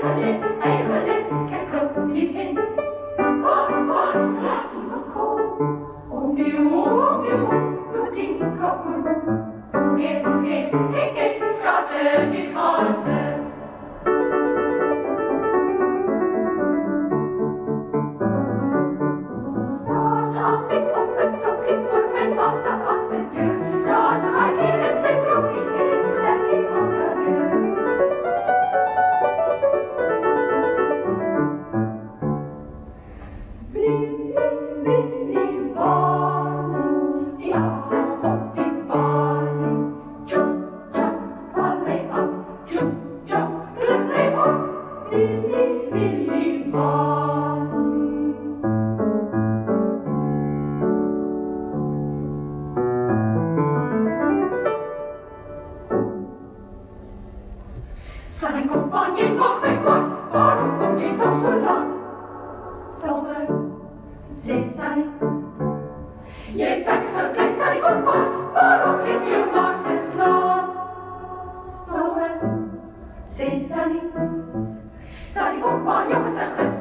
Eigenlijk, kijk ook niet in. Laat me komen. Opnieuw, begin kappen. Ik, schatten die ganzen. Daar zat ik op een stokje voor mijn massa achter de deur. Daar zag ik in zijn broekje een zakje onder de deur. Willy Wally, die afzet op die balie. Tjoef, tjoef, val hij af. Tjoef, tjoef, klip hij op. Willy Wally. Zijn compagnie mag mij kort, waarom kom je toch zo laat? Domme, zei Sally. Jij spijt zo klein, Sally, kom maar, waarom heb je maat geslaan? Domme, zei Sally. Sally, kom maar, jongens, zeg eens.